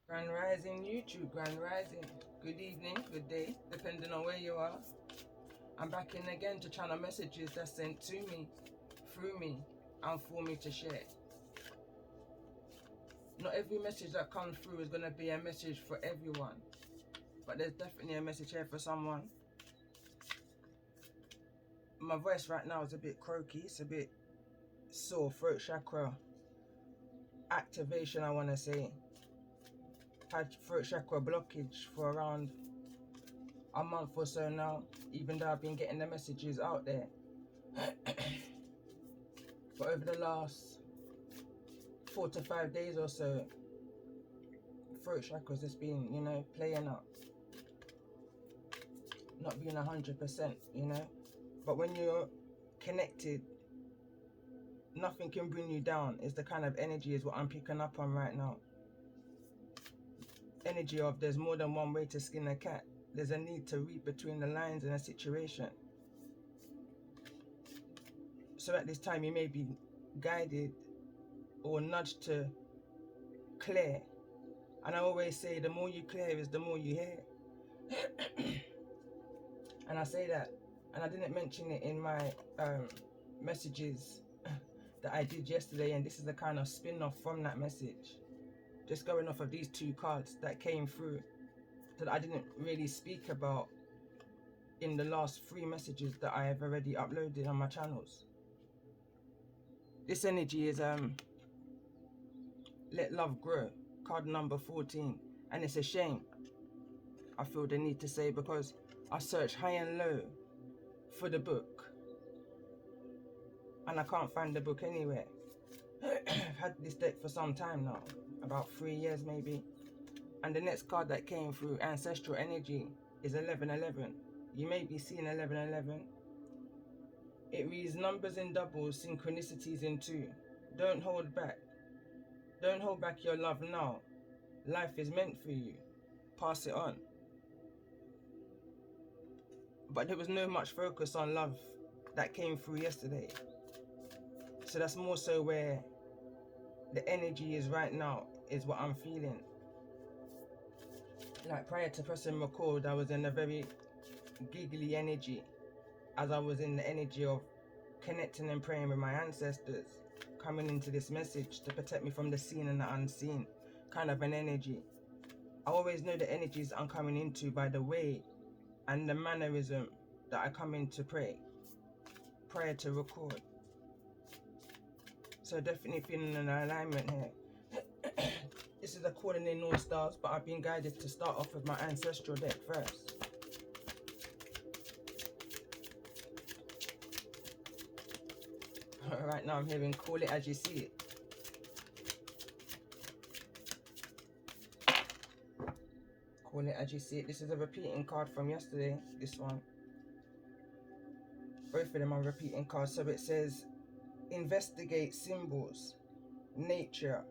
Grand Rising YouTube, Grand Rising. Good evening, good day, depending on where you are. I'm back in again to channel messages that's sent to me, through me, and for me to share. Not every message that comes through is going to be a message for everyone, but there's definitely a message here for someone. My voice right now is a bit croaky, it's a bit sore, throat chakra activation, I want to say. Had throat chakra blockage for around a month or so now, even though I've been getting the messages out there. But over the last 4 to 5 days or so, throat chakra's just been, playing up. Not being 100%, But when you're connected, nothing can bring you down. It's the kind of energy is what I'm picking up on right now. Energy of there's more than one way to skin a cat. There's a need to read between the lines in a situation. So at this time you may be guided or nudged to clear. And I always say the more you clear is the more you hear. And I say that, and I didn't mention it in my messages that I did yesterday, and this is the kind of spin-off from that message. Just going off of these two cards that came through that I didn't really speak about in the last 3 messages that I have already uploaded on my channels. This energy is Let Love Grow, card number 14. And it's a shame, I feel the need to say, because I searched high and low for the book and I can't find the book anywhere. I've had this deck for some time now, about 3 years maybe. And the next card that came through, Ancestral Energy, is 1111. You may be seeing 1111. It reads numbers in doubles, synchronicities in 2. Don't hold back. Don't hold back your love now. Life is meant for you. Pass it on. But there was no much focus on love that came through yesterday. So that's more so where the energy is right now, is what I'm feeling. Like prior to pressing record, I was in a very giggly energy, as I was in the energy of connecting and praying with my ancestors, coming into this message to protect me from the seen and the unseen, kind of an energy. I always know the energies I'm coming into by the way and the mannerism that I come in to pray prior to record. So definitely feeling an alignment here. This is a calling in all stars, but I've been guided to start off with my ancestral deck first. Right now I'm hearing call it as you see it. Call it as you see it. This is a repeating card from yesterday, this one. Both of them are repeating cards. So it says, investigate symbols, nature,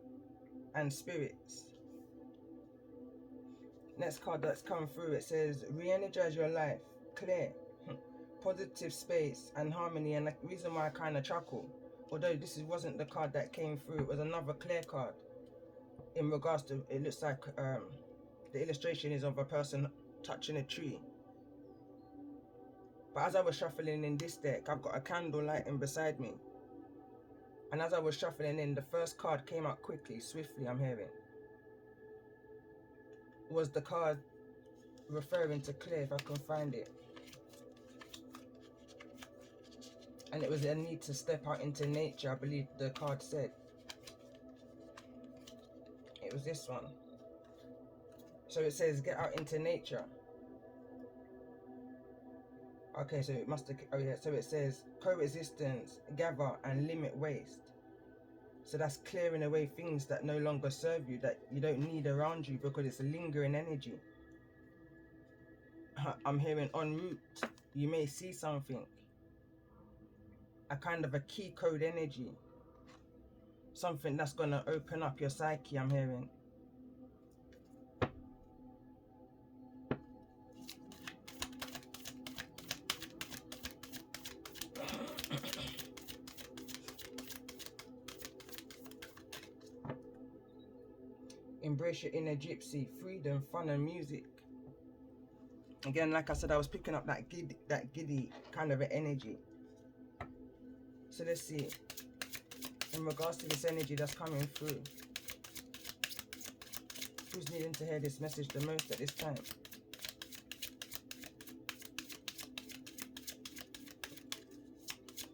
and spirits. Next card that's come through, it says, re-energize your life, clear, positive space and harmony. And the reason why I kind of chuckle, although this wasn't the card that came through, it was another clear card in regards to, it looks like the illustration is of a person touching a tree. But as I was shuffling in this deck, I've got a candle lighting beside me. And as I was shuffling in, the first card came out quickly, swiftly, I'm hearing. Was the card referring to clear, if I can find it. And it was a need to step out into nature, I believe the card said. It was this one. So it says, get out into nature. Okay, so it must have, oh yeah, so it says, coexistence, gather and limit waste. So that's clearing away things that no longer serve you, that you don't need around you because it's a lingering energy. I'm hearing en route, you may see something. A kind of a key code energy. Something that's going to open up your psyche, I'm hearing. Embrace your inner gypsy. Freedom, fun and music. Again, like I said, I was picking up that giddy kind of an energy. So let's see. In regards to this energy that's coming through, who's needing to hear this message the most at this time?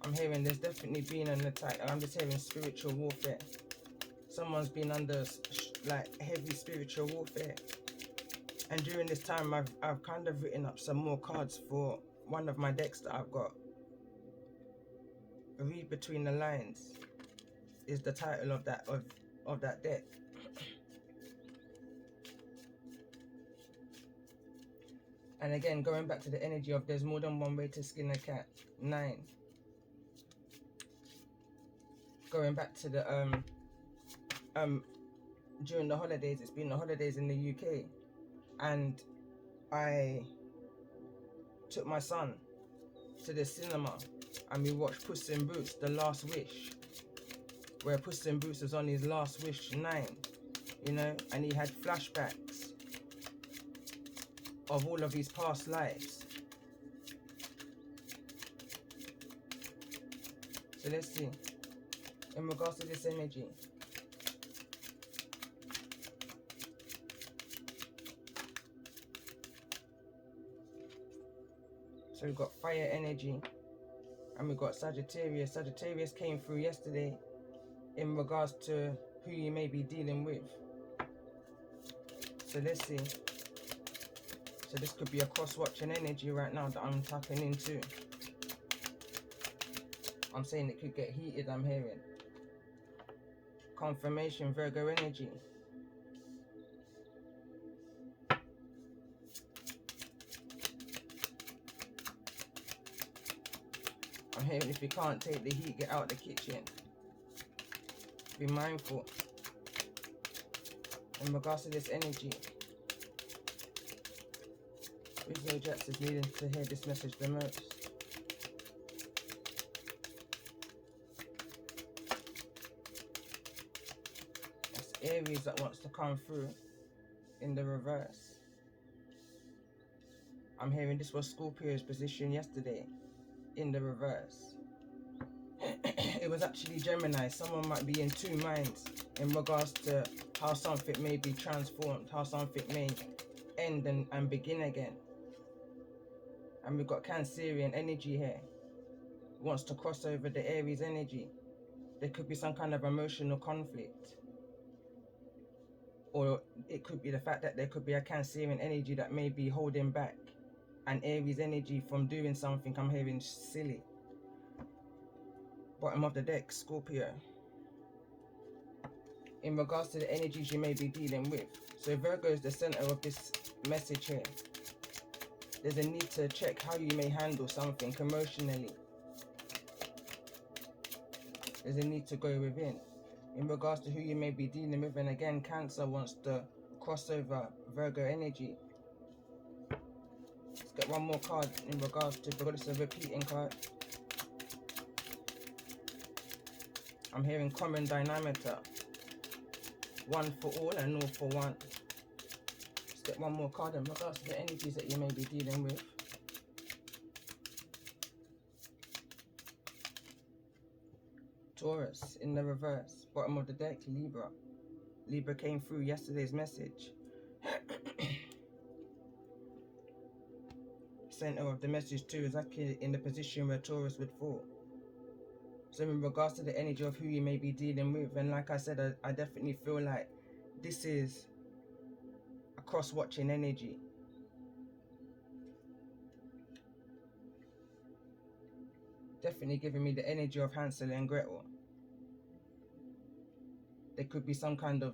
I'm hearing there's definitely been an attack, and I'm just hearing spiritual warfare. Someone's been under like heavy spiritual warfare. And during this time, I've kind of written up some more cards for one of my decks that I've got. Read Between the Lines is the title of that deck. And again, going back to the energy of there's more than one way to skin a cat. 9. Going back to the during the holidays, it's been the holidays in the UK, and I took my son to the cinema and we watched Puss in Boots, The Last Wish, where Puss in Boots was on his last wish, 9, you know, and he had flashbacks of all of his past lives. So let's see, in regards to this energy, so we've got fire energy and we've got Sagittarius. Sagittarius came through yesterday in regards to who you may be dealing with. So let's see. So this could be a cross-watching energy right now that I'm tapping into. I'm saying it could get heated, I'm hearing. Confirmation, Virgo energy. I'm hearing if you can't take the heat, get out the kitchen. Be mindful. In regards to this energy, Rizzo Jax is needing to hear this message the most. That's Aries that wants to come through in the reverse. I'm hearing this was Scorpio's position yesterday in the reverse. It was actually Gemini. Someone might be in two minds in regards to how something may be transformed, how something may end and begin again. And we've got Cancerian energy here. Wants to cross over the Aries energy. There could be some kind of emotional conflict. Or it could be the fact that there could be a Cancerian energy that may be holding back an Aries energy from doing something. I'm hearing silly. Bottom of the deck, Scorpio. In regards to the energies you may be dealing with. So Virgo is the center of this message here. There's a need to check how you may handle something emotionally. There's a need to go within. In regards to who you may be dealing with, and again, Cancer wants to cross over Virgo energy. Let's get one more card in regards to, because it's a repeating card. I'm hearing common denominator. One for all and all for one. Let's get one more card in regards to the energies that you may be dealing with. Taurus in the reverse. Bottom of the deck, Libra. Libra came through yesterday's message. Center of the message too is actually in the position where Taurus would fall. So in regards to the energy of who you may be dealing with, and like I said, I definitely feel like this is a cross-watching energy. Definitely giving me the energy of Hansel and Gretel. There could be some kind of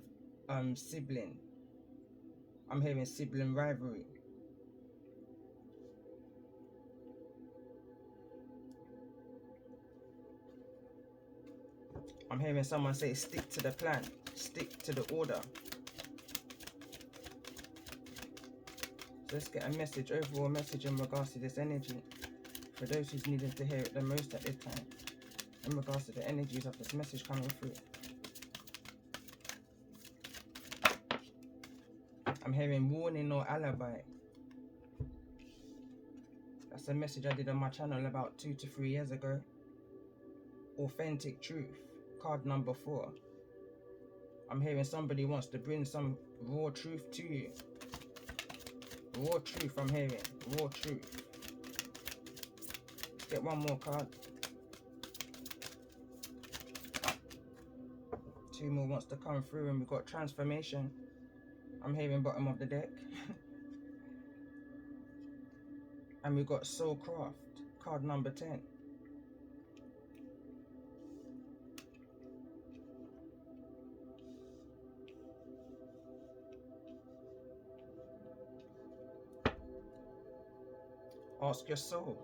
sibling. I'm hearing sibling rivalry. I'm hearing someone say stick to the plan, stick to the order. So let's get a message, overall message in regards to this energy. For those who's needing to hear it the most at this time. In regards to the energies of this message coming through. I'm hearing warning or alibi. That's a message I did on my channel about 2 to 3 years ago. Authentic truth, card number 4. I'm hearing somebody wants to bring some raw truth to you. Raw truth I'm hearing, raw truth. Get one more card. 2 more wants to come through, and we've got transformation. I'm hearing bottom of the deck. And we've got soulcraft, card number 10. Ask your soul.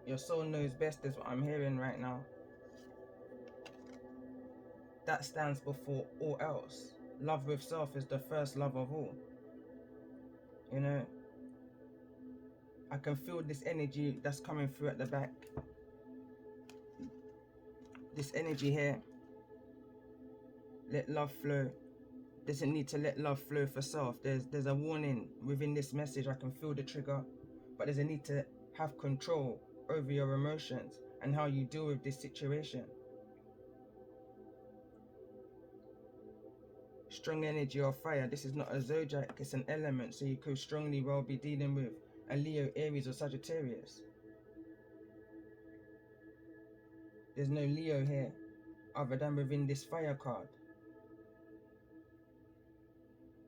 Your soul knows best is what I'm hearing right now. That stands before all else. Love with self is the first love of all. You know, I can feel this energy that's coming through at the back. This energy here. Let love flow. Doesn't need to let love flow for self. There's a warning within this message. I can feel the trigger, but there's a need to have control over your emotions and how you deal with this situation. Strong energy or fire. This is not a zodiac, it's an element, so you could strongly well be dealing with a Leo, Aries or Sagittarius. There's no Leo here other than within this fire card.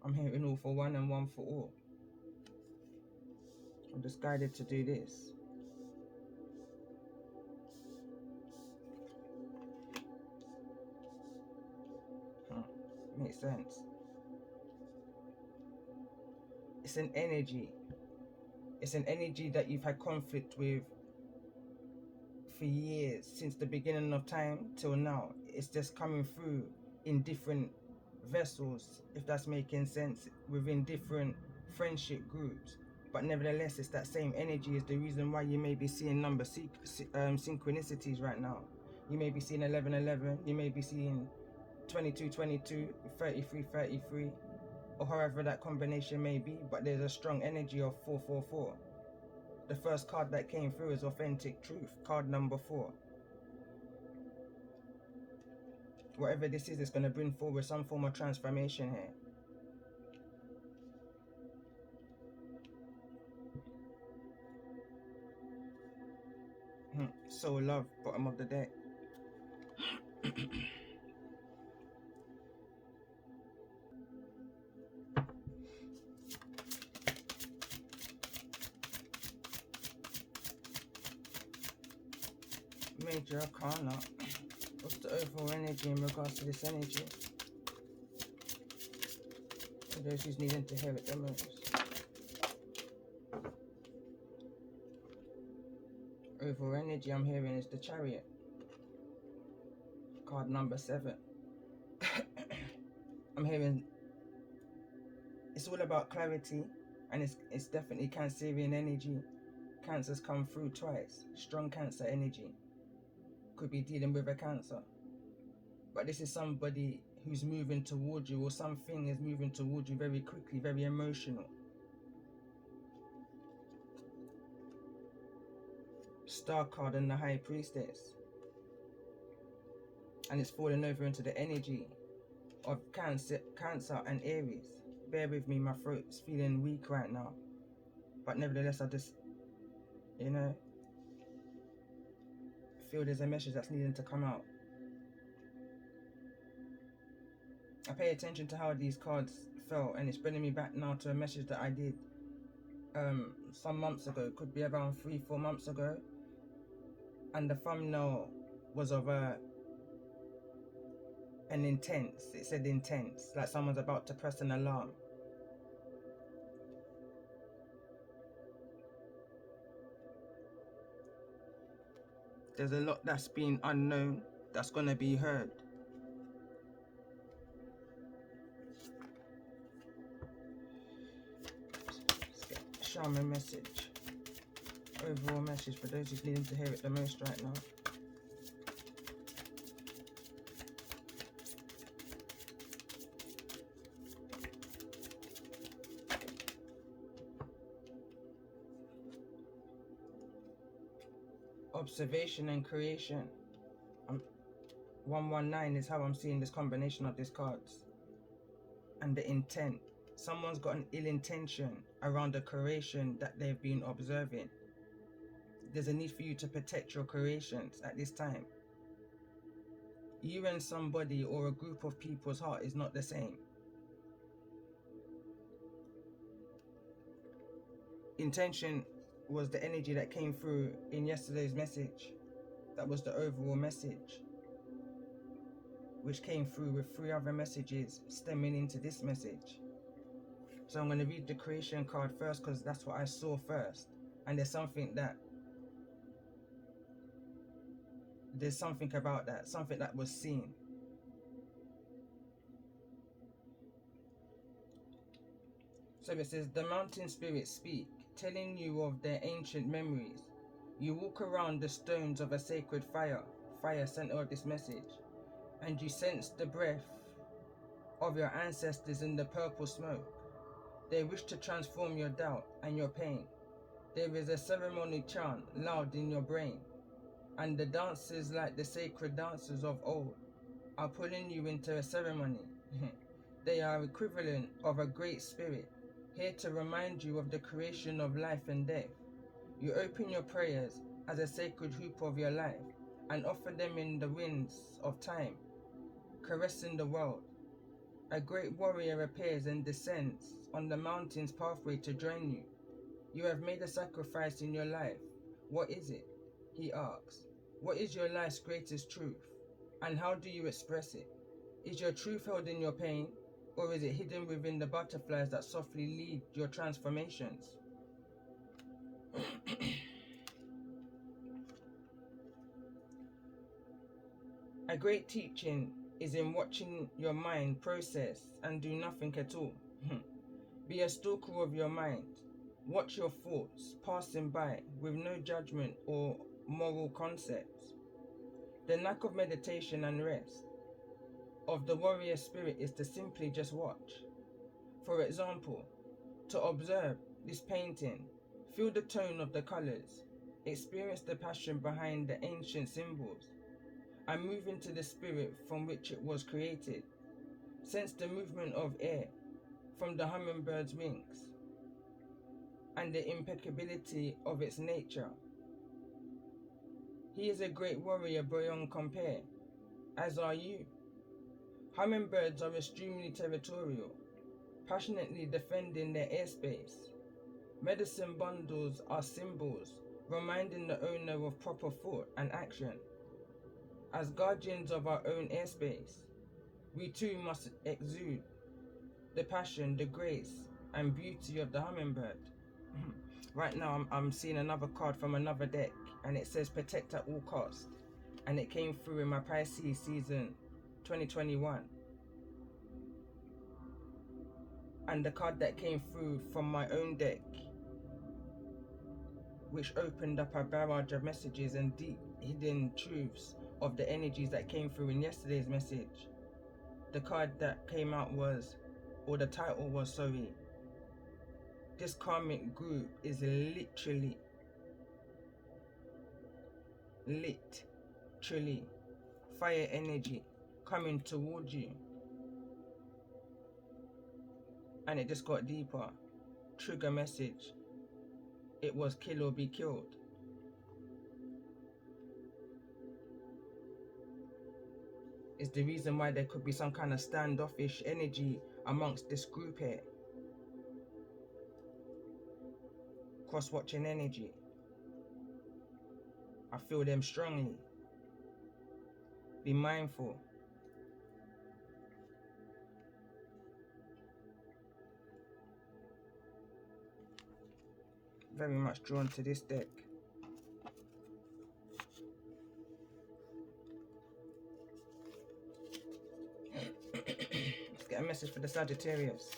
I'm hearing all for one and one for all. I'm just guided to do this. Makes sense. It's an energy. It's an energy that you've had conflict with for years, since the beginning of time till now. It's just coming through in different vessels, if that's making sense, within different friendship groups. But nevertheless, it's that same energy is the reason why you may be seeing number synchronicities right now. You may be seeing 1111, you may be seeing 2222, 3333, or however that combination may be, but there's a strong energy of 444. The first card that came through is authentic truth, card number 4. Whatever this is, it's going to bring forward some form of transformation here. Soul love, bottom of the deck. Major Arcana. What's the overall energy in regards to this energy? For those who's needing to hear it the most. Overall energy I'm hearing is the Chariot. Card number 7. I'm hearing it's all about clarity, and it's definitely Cancerian energy. Cancer's come through twice. Strong Cancer energy. Could be dealing with a Cancer. But this is somebody who's moving towards you, or something is moving towards you very quickly, very emotional. Star card and the High Priestess. And it's falling over into the energy of Cancer and Aries. Bear with me, my throat's feeling weak right now. But nevertheless, I just, you know, feel there's a message that's needing to come out. I pay attention to how these cards fell, and it's bringing me back now to a message that I did some months ago. Could be around 3-4 months ago. And the thumbnail was of an intense. It said intense, like someone's about to press an alarm. There's a lot that's been unknown that's gonna be heard. Let's get shaman message. Overall message for those who's needing to hear it the most right now. observation and creation. 119 is how I'm seeing this combination of these cards. And the intent. Someone's got an ill intention around the creation that they've been observing. There's a need for you to protect your creations at this time. You and somebody or a group of people's heart is not the same. Intention was the energy that came through in yesterday's message. That was the overall message, which came through with 3 other messages stemming into this message. So I'm going to read the creation card first because that's what I saw first. And there's something about that, something that was seen. So it says, the mountain spirits speak, telling you of their ancient memories. You walk around the stones of a sacred fire center of this message, and you sense the breath of your ancestors in the purple smoke. They wish to transform your doubt and your pain. There is a ceremony chant loud in your brain, and the dancers, like the sacred dancers of old, are pulling you into a ceremony. They are equivalent of a great spirit, here to remind you of the creation of life and death. You open your prayers as a sacred hoop of your life and offer them in the winds of time, caressing the world. A great warrior appears and descends on the mountain's pathway to join you. You have made a sacrifice in your life. What is it? He asks. What is your life's greatest truth? And how do you express it? Is your truth held in your pain, or is it hidden within the butterflies that softly lead your transformations? A great teaching is in watching your mind process and do nothing at all. Be a stalker of your mind. Watch your thoughts passing by with no judgment or moral concepts. The knack of meditation and rest of the warrior spirit is to simply just watch. For example, to observe this painting, feel the tone of the colors, experience the passion behind the ancient symbols, and move into the spirit from which it was created. Sense the movement of air from the hummingbird's wings and the impeccability of its nature. He is a great warrior beyond compare, as are you. Hummingbirds are extremely territorial, passionately defending their airspace. Medicine bundles are symbols, reminding the owner of proper thought and action. As guardians of our own airspace, we too must exude the passion, the grace, and beauty of the hummingbird. Right now I'm seeing another card from another deck, and it says protect at all costs, and it came through in my Pisces season 2021. And the card that came through from my own deck, which opened up a barrage of messages and deep hidden truths of the energies that came through in yesterday's message. The card that came out was, or the title was, sorry, this karmic group is literally fire energy coming towards you. And it just got deeper. Trigger message. It was kill or be killed. It's the reason why there could be some kind of standoffish energy amongst this group here. Cross-watching energy. I feel them strongly. Be mindful. Very much drawn to this deck. Let's get a message for the Sagittarius.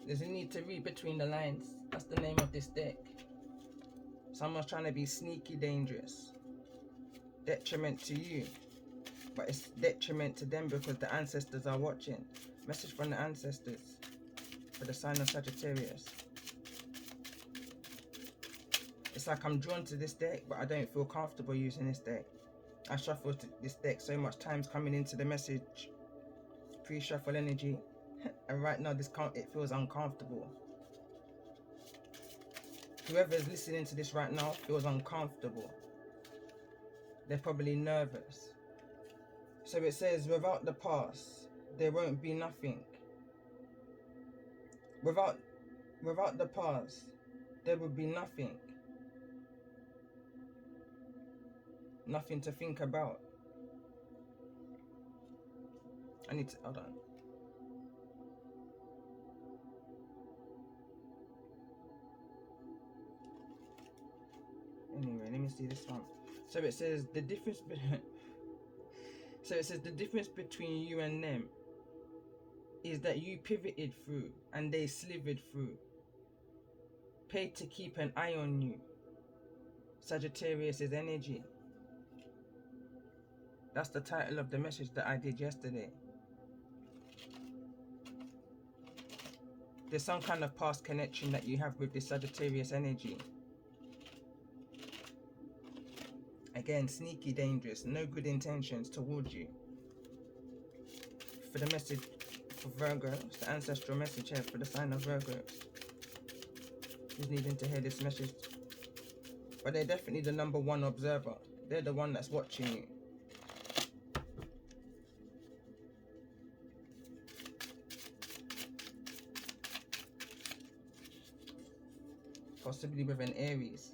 There's a need to read between the lines. That's the name of this deck. Someone's trying to be sneaky dangerous. Detriment to you. but it's detriment to them because the ancestors are watching. Message from the ancestors for the sign of Sagittarius. It's like I'm drawn to this deck, but I don't feel comfortable using this deck. I shuffled this deck so much times coming into the message, pre-shuffle energy, and right now it feels uncomfortable. Whoever is listening to this right now feels uncomfortable. They're probably nervous. So it says, without the past, there won't be nothing. Without the past, there would be nothing. Nothing to think about. I need to, hold on. Anyway, let me see this one. So it says the difference between you and them is that you pivoted through and they slivered through. Paid to keep an eye on you. Sagittarius is energy. That's the title of the message that I did yesterday. There's some kind of past connection that you have with this Sagittarius energy. Again, sneaky, dangerous, no good intentions towards you. For the message for Virgo, it's the ancestral message here for the sign of Virgo. Who's needing to hear this message? But they're definitely the number one observer. They're the one that's watching you. Possibly with an Aries.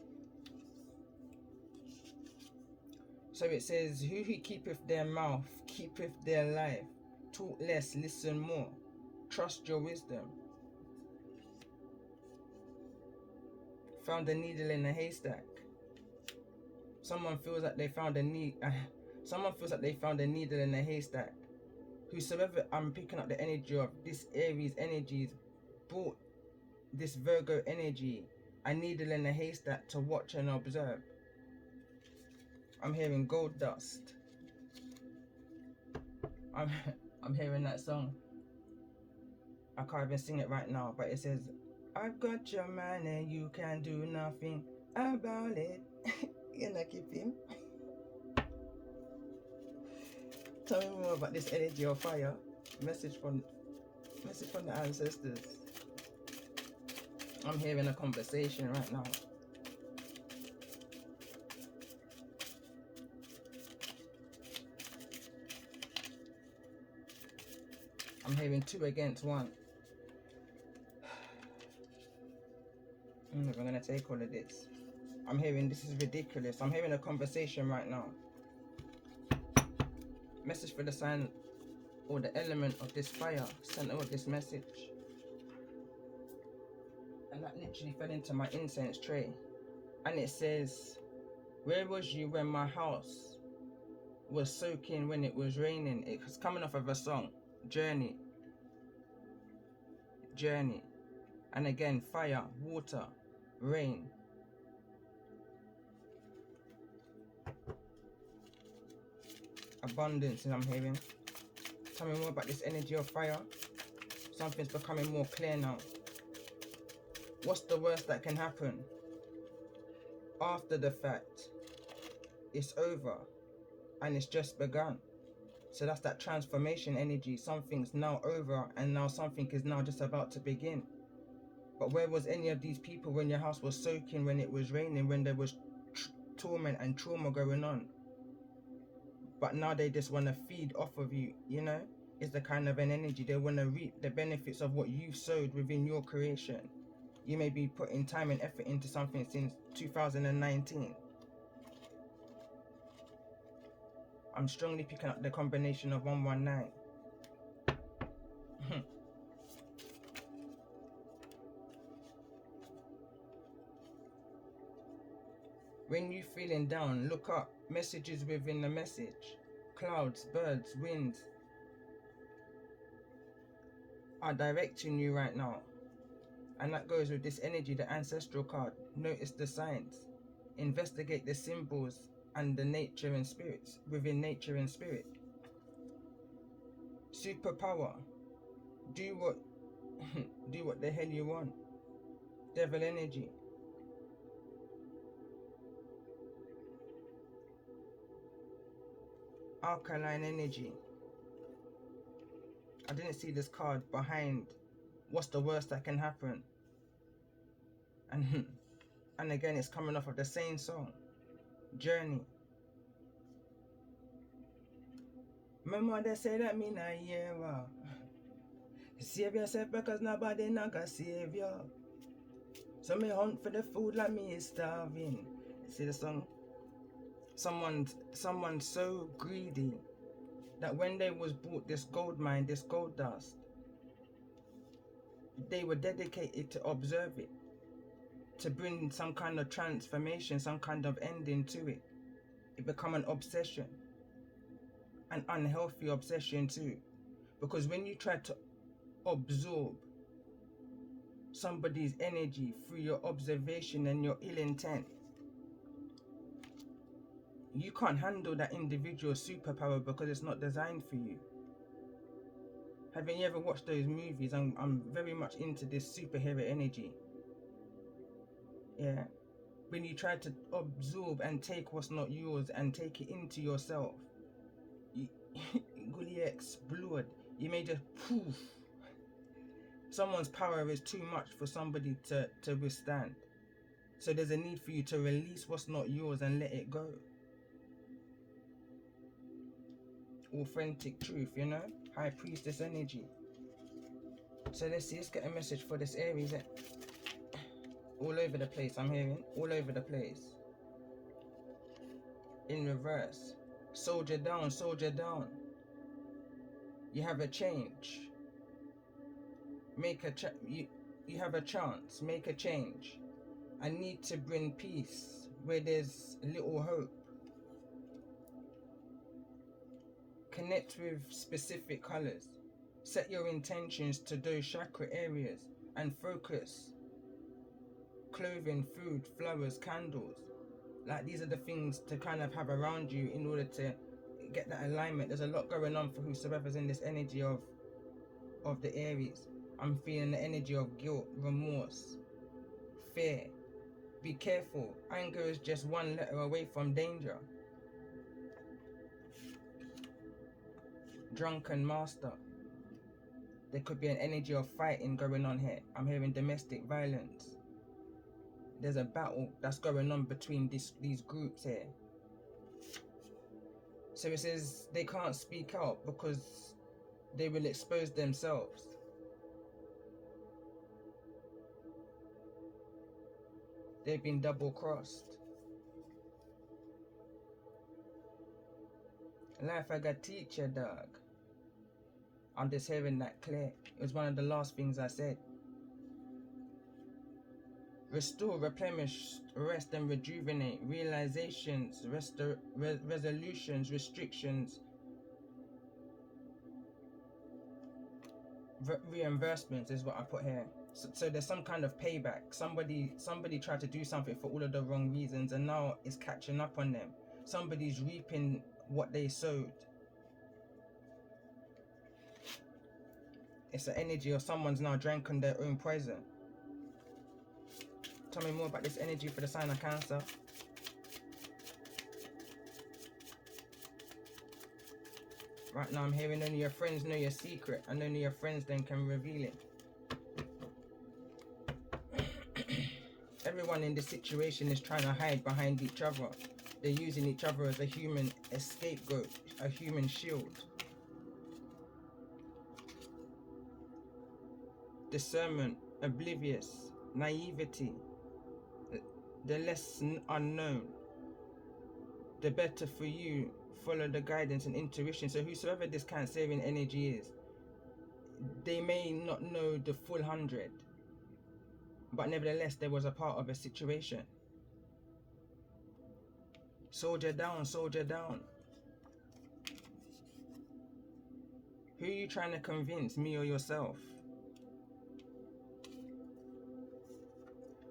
So it says, who keepeth their mouth, keepeth their life. Talk less, listen more. Trust your wisdom. Found a needle in a haystack. Someone feels like they found a needle in a haystack. Whosoever, I'm picking up the energy of this Aries energies, brought this Virgo energy a needle in a haystack to watch and observe. I'm hearing gold dust. I'm hearing that song. I can't even sing it right now, but it says, I've got your man and you can do nothing about it. You're not keeping. Tell me more about this energy of fire. Message from the ancestors. I'm hearing a conversation right now. I'm hearing 2 against 1. I'm never gonna take all of this. I'm hearing this is ridiculous. I'm hearing a conversation right now. Message for the sign or the element of this fire, center of this message. And that literally fell into my incense tray. And it says, where was you when my house was soaking when it was raining? It was coming off of a song, Journey. And again, fire, water, rain. Abundance, I'm hearing. Tell me more about this energy of fire. Something's becoming more clear now. What's the worst that can happen? After the fact, it's over and it's just begun. So that's that transformation energy. Something's now over and now something is now just about to begin. But where was any of these people when your house was soaking, when it was raining, when there was torment and trauma going on? But now they just want to feed off of you, you know? It's the kind of an energy. They want to reap the benefits of what you've sowed within your creation. You may be putting time and effort into something since 2019. I'm strongly picking up the combination of 119. When you're feeling down, look up. Messages within the message. Clouds, birds, winds are directing you right now. And that goes with this energy, the ancestral card. Notice the signs. Investigate the symbols and the nature and spirits within nature and spirit. Superpower. Do what do what the hell you want. Devil energy. Alkaline energy. I didn't see this card behind what's the worst that can happen. And again, it's coming off of the same song, Journey. Remember they say that me not hear save yourself because nobody not gonna save you. So me hunt for the food like me is starving. See the song? Someone's so greedy that when they was bought this gold mine, this gold dust, they were dedicated to observe it, to bring some kind of transformation, some kind of ending to it. It become an obsession, an unhealthy obsession too, because when you try to absorb somebody's energy through your observation and your ill intent, you can't handle that individual superpower because it's not designed for you. Haven't you ever watched those movies? I'm very much into this superhero energy. Yeah. When you try to absorb and take what's not yours and take it into yourself, you really explode. You may just poof. Someone's power is too much for somebody to withstand. So there's a need for you to release what's not yours and let it go. Authentic truth, you know? High priestess energy. So let's see, let's get a message for this Aries. All over the place, I'm hearing. All over the place. In reverse. Soldier down, soldier down. You have a change. You have a chance. Make a change. I need to bring peace where there's little hope. Connect with specific colors. Set your intentions to those chakra areas and focus. Clothing, food, flowers, candles. Like these are the things to kind of have around you in order to get that alignment. There's a lot going on for whosoever's in this energy of the Aries. I'm feeling the energy of guilt, remorse, fear. Be careful. Anger is just one letter away from danger. Drunken master. There could be an energy of fighting going on here. I'm hearing domestic violence. There's a battle that's going on between these groups here. So it says they can't speak out because they will expose themselves. They've been double crossed. Life I got teacher, dog. I'm just hearing that clear. It was one of the last things I said. Restore, replenish, rest and rejuvenate. Realizations, resolutions, restrictions, reimbursements is what I put here. So there's some kind of payback. Somebody tried to do something for all of the wrong reasons and now it's catching up on them. Somebody's reaping what they sowed. It's the energy of someone's now drinking their own poison. Tell me more about this energy for the sign of Cancer. Right now I'm hearing only your friends know your secret and only your friends then can reveal it. Everyone in this situation is trying to hide behind each other. They're using each other as a human scapegoat, a human shield. Discernment, oblivious, naivety. The less unknown, the better for you. Follow the guidance and intuition. So whosoever this Cancerian energy is, they may not know the full 100, but nevertheless there was a part of a situation. Soldier down, soldier down. Who are you trying to convince, me or yourself?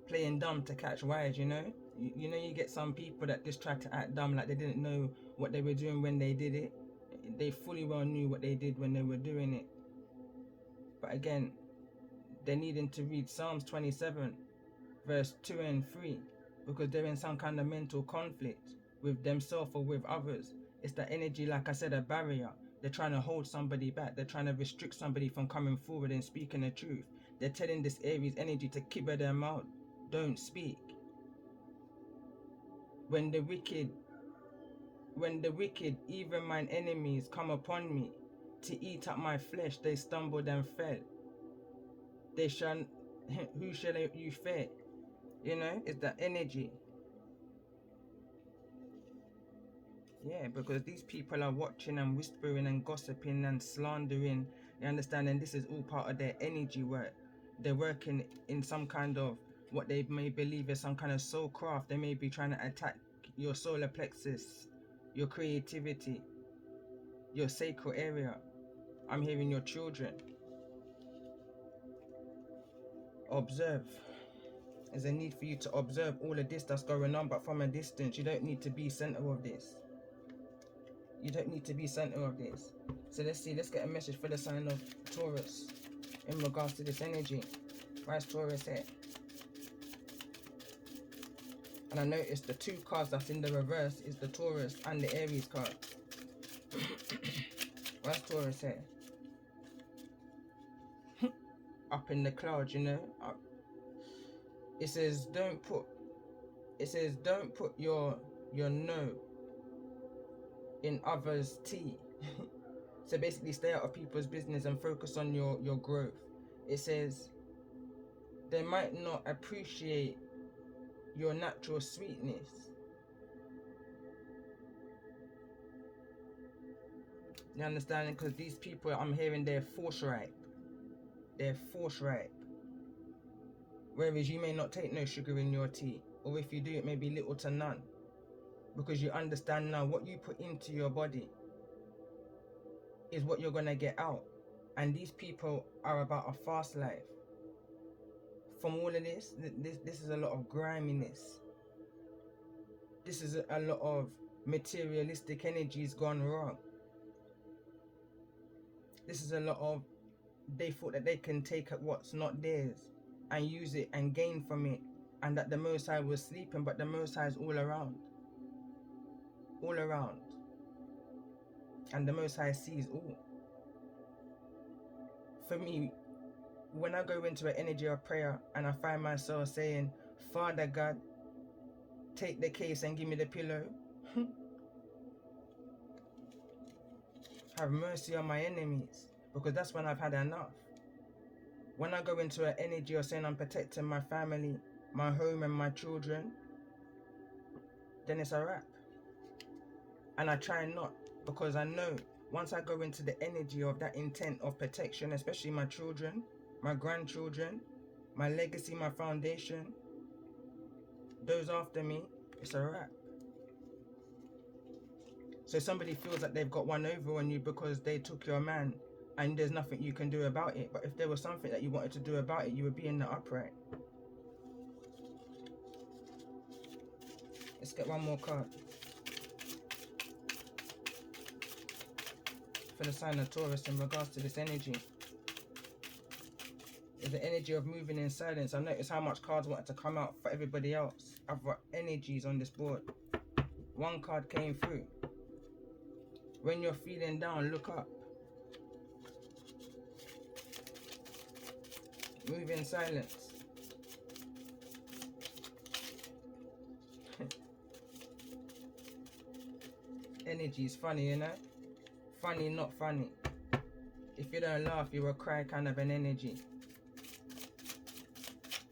Playing dumb to catch wise, you know? You know you get some people that just try to act dumb like they didn't know what they were doing when they did it. they fully well knew what they did when they were doing it. But again, they're needing to read Psalms 27 verse 2 and 3, because they're in some kind of mental conflict with themselves or with others. It's that energy, like I said, a barrier. They're trying to hold somebody back. They're trying to restrict somebody from coming forward and speaking the truth. They're telling this Aries energy to keep their mouth, don't speak. When the wicked, even mine enemies, come upon me to eat up my flesh, they stumbled and fell. They shall, who shall you fear? You know, it's that energy. Yeah, because these people are watching and whispering and gossiping and slandering. You understand? And this is all part of their energy work. They're working in some kind of what they may believe is some kind of soul craft. They may be trying to attack your solar plexus, your creativity, your sacral area. I'm hearing your children. Observe. There's a need for you to observe all of this that's going on, but from a distance. You don't need to be center of this. You don't need to be center of this. So let's see, let's get a message for the sign of Taurus in regards to this energy. Why is Taurus here? And I noticed the two cards that's in the reverse is the Taurus and the Aries card. Why is Taurus here? Up in the clouds, you know. It says don't put your no in others' tea. So basically stay out of people's business and focus on your growth. It says they might not appreciate your natural sweetness. You understand? Because these people, I'm hearing, they're forthright. They're forthright. Whereas you may not take no sugar in your tea, or if you do, it may be little to none, because you understand now what you put into your body is what you're gonna get out. And these people are about a fast life. From all of this is a lot of griminess. This is a lot of materialistic energies gone wrong. This is a lot of, they thought that they can take what's not theirs and use it and gain from it, and that the Most High was sleeping, but the Most High is all around. All around. And the Most High sees all. For me, when I go into an energy of prayer and I find myself saying, Father God, take the case and give me the pillow. Have mercy on my enemies, because that's when I've had enough. When I go into an energy of saying I'm protecting my family, my home and my children, then it's a wrap. And I try not, because I know once I go into the energy of that intent of protection, especially my children, my grandchildren, my legacy, my foundation, those after me, it's a wrap. So somebody feels like they've got one over on you because they took your man and there's nothing you can do about it. But if there was something that you wanted to do about it, you would be in the upright. Let's get one more card for the sign of Taurus in regards to this energy. Is the energy of moving in silence. I noticed how much cards wanted to come out for everybody else. I've got energies on this board. One card came through. When you're feeling down, look up. Move in silence. Energy is funny, you know? Funny, not funny. If you don't laugh, you will cry kind of an energy.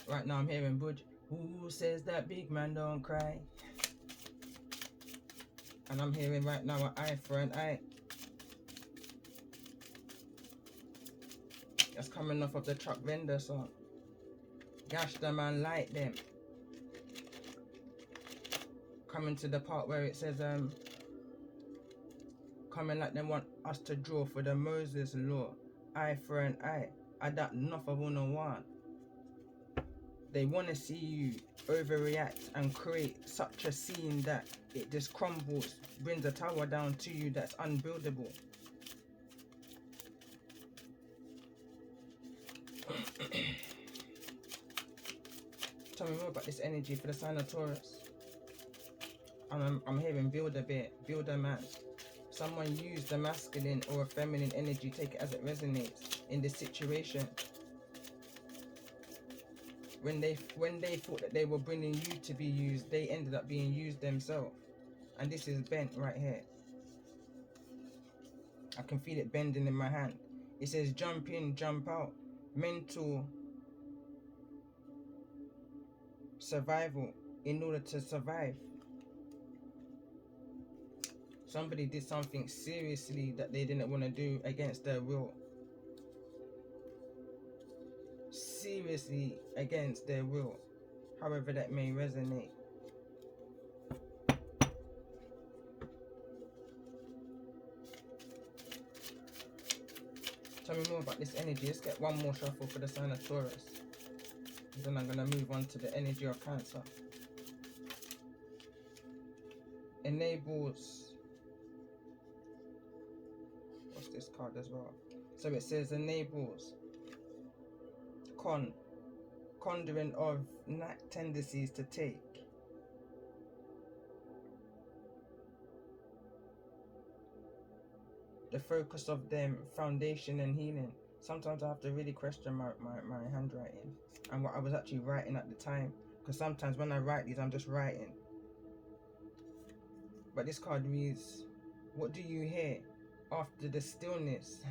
Right now I'm hearing Budge. Who says that big man don't cry? And I'm hearing right now an eye for an eye. That's coming off of the truck vendor song. Gash them and light them. Coming to the part where it says coming like they want us to draw for the Moses law. Eye for an eye. I that enough of one. They want to see you overreact and create such a scene that it just crumbles, brings a tower down to you that's unbuildable. Tell me more about this energy for the sign of Taurus. I'm hearing builder bear, builder man. Someone use the masculine or a feminine energy, take it as it resonates in this situation. When they thought that they were bringing you to be used, they ended up being used themselves. And this is bent right here. I can feel it bending in my hand. It says jump in, jump out. Mental survival in order to survive. Somebody did something seriously that they didn't want to do against their will. Seriously against their will. However that may resonate. Tell me more about this energy. Let's get one more shuffle for the sign of Taurus. Then I'm going to move on to the energy of Cancer. Enables. What's this card as well? So it says enables. Conjuring of tendencies to take. The focus of them, foundation and healing. Sometimes I have to really question my handwriting and what I was actually writing at the time. Because sometimes when I write these, I'm just writing. But this card reads, what do you hear after the stillness?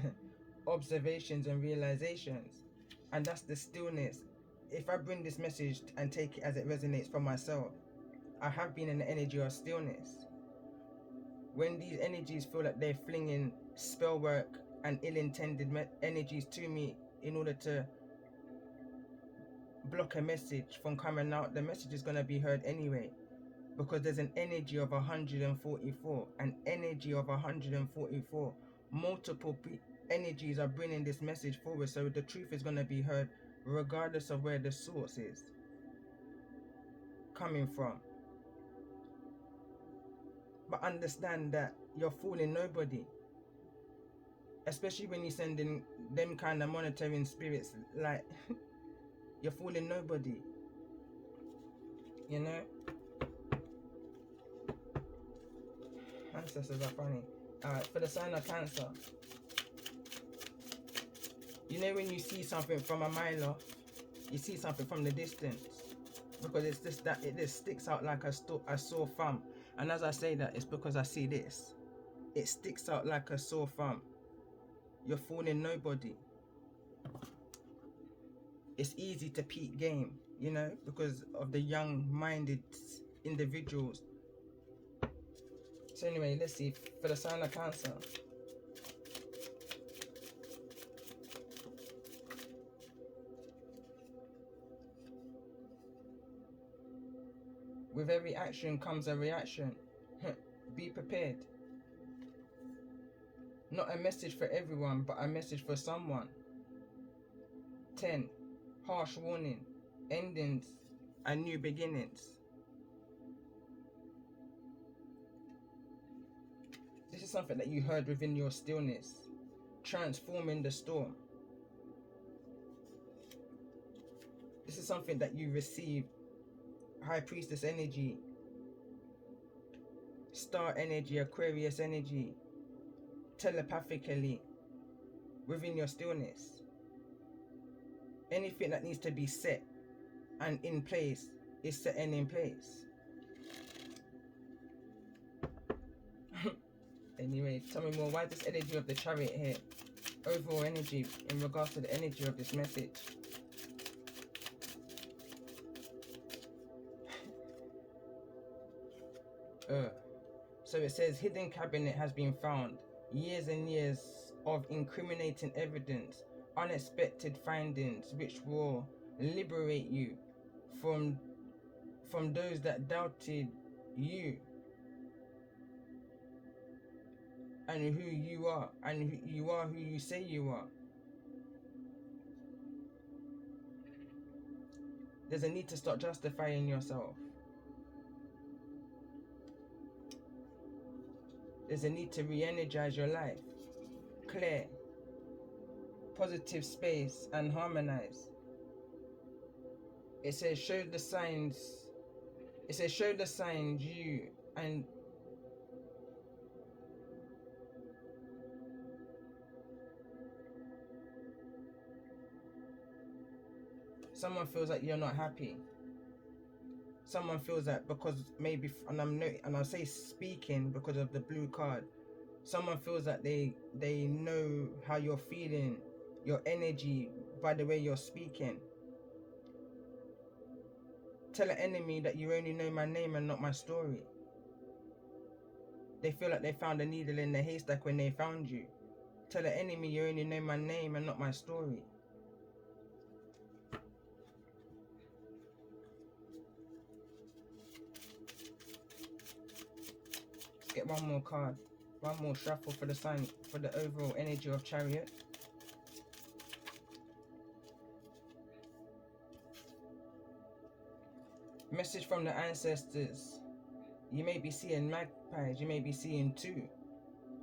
Observations and realizations. And that's the stillness. If I bring this message and take it as it resonates for myself, I have been in the energy of stillness. When these energies feel like they're flinging spell work and ill-intended energies to me in order to block a message from coming out, the message is going to be heard anyway. Because there's an energy of 144, an energy of 144. Multiple energies are bringing this message forward, so the truth is going to be heard regardless of where the source is coming from. But understand that you're fooling nobody, especially when you're sending them kind of monitoring spirits. Like, you're fooling nobody, you know. Ancestors are funny. For the sign of Cancer, you know when you see something from a mile off, you see something from the distance, because it's just that it just sticks out like a sore thumb. And as I say that, it's because I see this. It sticks out like a sore thumb. You're fooling nobody. It's easy to peak game, you know, because of the young-minded individuals. So anyway, let's see, for the sign of Cancer. With every action comes a reaction. Be prepared. Not a message for everyone, but a message for someone. 10. Harsh warning. Endings and new beginnings. This is something that you heard within your stillness. Transforming the storm. This is something that you received. High Priestess energy. Star energy, Aquarius energy. Telepathically. Within your stillness. Anything that needs to be set and in place is set and in place. Anyway, tell me more. Why this energy of the Chariot here? Overall energy in regards to the energy of this message. So it says hidden cabinet has been found. Years and years of incriminating evidence. Unexpected findings which will liberate you from those that doubted you and who you are, and you are who you say you are. There's a need to start justifying yourself. There's a need to re-energize your life. Clear. Positive space and harmonize. It says show the signs. It says show the signs you and someone feels like you're not happy. Someone feels that because maybe, and I'll say speaking because of the blue card. Someone feels that they know how you're feeling, your energy, by the way you're speaking. Tell an enemy that you only know my name and not my story. They feel like they found a needle in the haystack when they found you. Tell an enemy you only know my name and not my story. Let's get one more card. One more shuffle for the sign, for the overall energy of Chariot. Message from the ancestors. You may be seeing magpies, you may be seeing two.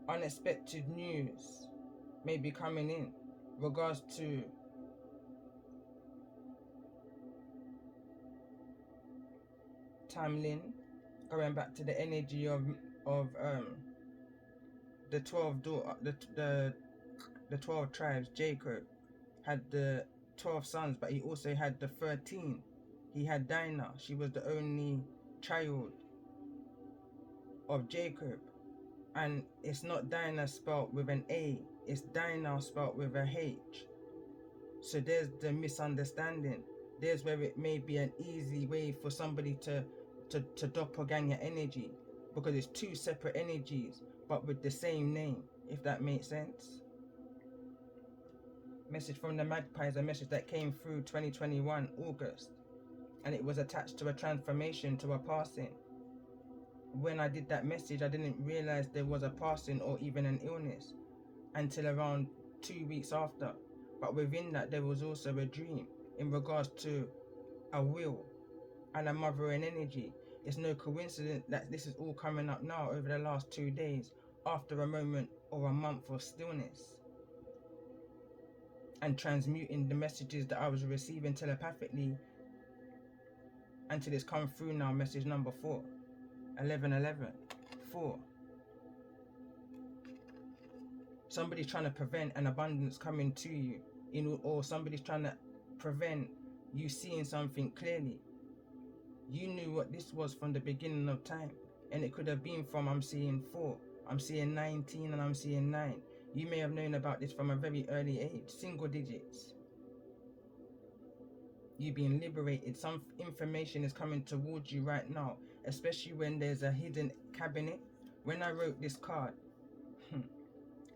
Unexpected news may be coming in regards to timeline, going back to the energy of the 12 the 12 tribes. Jacob had the 12 sons, but he also had the 13. He had Dinah. She was the only child of Jacob. And it's not Dinah spelt with an A, it's Dinah spelt with a H. So there's the misunderstanding. There's where it may be an easy way for somebody to doppelganger energy, because it's two separate energies but with the same name, if that makes sense. Message from the magpies, a message that came through 2021 August, and it was attached to a transformation, to a passing. When I did that message, I didn't realize there was a passing or even an illness until around 2 weeks after. But within that, there was also a dream in regards to a will and a mothering energy. It's no coincidence that this is all coming up now over the last 2 days after a moment or a month of stillness, and transmuting the messages that I was receiving telepathically until it's come through now. Message number 4, 1111, 4. Somebody's trying to prevent an abundance coming to you, or somebody's trying to prevent you seeing something clearly. You knew what this was from the beginning of time, and it could have been from, I'm seeing 4, I'm seeing 19, and I'm seeing 9. You may have known about this from a very early age, single digits. You being liberated. Some information is coming towards you right now, especially when there's a hidden cabinet. When I wrote this card,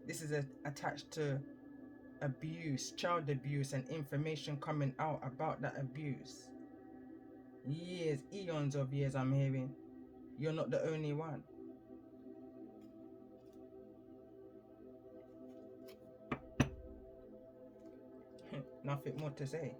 this is attached to abuse, child abuse, and information coming out about that abuse. Years, eons of years I'm hearing. You're not the only one. Nothing more to say.